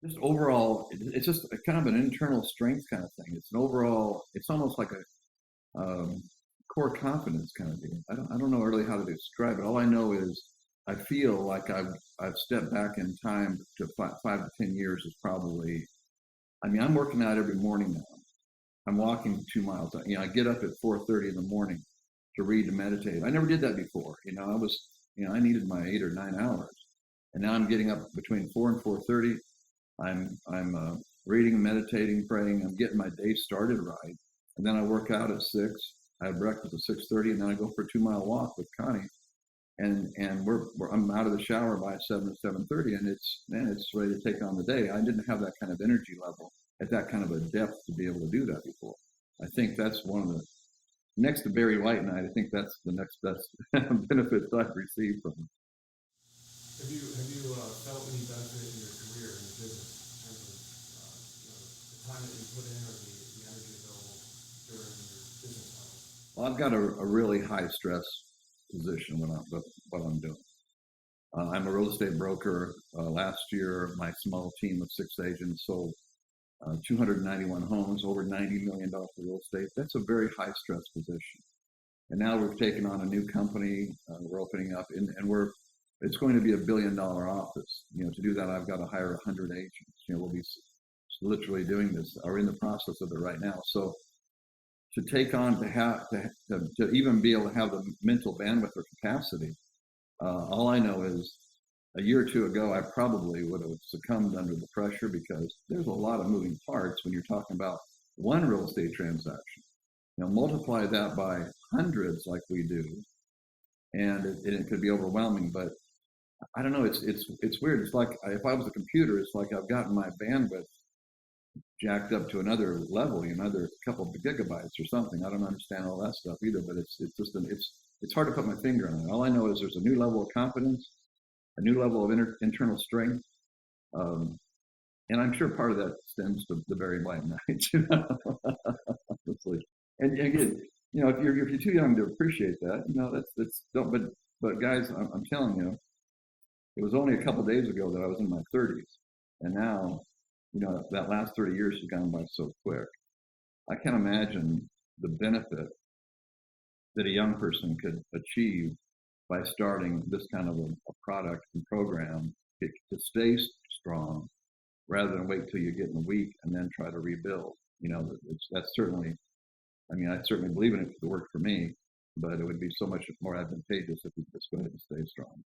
just overall, it's just a kind of an internal strength kind of thing. It's an overall, it's almost like a core confidence kind of thing. I don't know really how to describe it. All I know is I feel like I've stepped back in time to 5 to 10 years is probably. I mean, I'm working out every morning now. I'm walking 2 miles. I get up at 4:30 in the morning to read and meditate. I never did that before. I needed my 8 or 9 hours, and now I'm getting up between 4 and 4:30. I'm reading, meditating, praying. I'm getting my day started right, and then I work out at 6. I have breakfast at 6:30, and then I go for a 2 mile walk with Connie, and I'm out of the shower by 7 or 7:30, and it's ready to take on the day. I didn't have that kind of energy level at that kind of a depth to be able to do that before. I think that's one of the next to Barry White night. I think that's the next best benefits I've received from it. Have you felt any benefit in your career in your business in terms of the time that you put in or the energy available during your business hours? Well, I've got a really high stress position what I'm doing. I'm a real estate broker. Last year, my small team of 6 agents sold 291 homes, over $90 million for real estate. That's a very high stress position. And now we've taken on a new company. We're opening up, and it's going to be $1 billion office. To do that, I've got to hire 100 agents. We'll be literally doing this, or in the process of it right now. So to take on, to even be able to have the mental bandwidth or capacity, all I know is a year or two ago, I probably would have succumbed under the pressure because there's a lot of moving parts when you're talking about one real estate transaction. Multiply that by hundreds like we do, and it could be overwhelming. But I don't know. It's weird. It's like if I was a computer, it's like I've gotten my bandwidth jacked up to another level, another couple of gigabytes or something. I don't understand all that stuff either. But it's just it's hard to put my finger on it. All I know is there's a new level of confidence, a new level of internal strength, and I'm sure part of that stems to the Barry White night. Honestly. And again, if you're too young to appreciate that, that's don't. But guys, I'm telling you, it was only a couple of days ago that I was in my 30s, and now, that last 30 years has gone by so quick. I can't imagine the benefit that a young person could achieve by starting this kind of a product and program to stay strong, rather than wait till you get in a week and then try to rebuild. That's certainly. I mean, I certainly believe in it to work for me, but it would be so much more advantageous if we just go ahead and stay strong.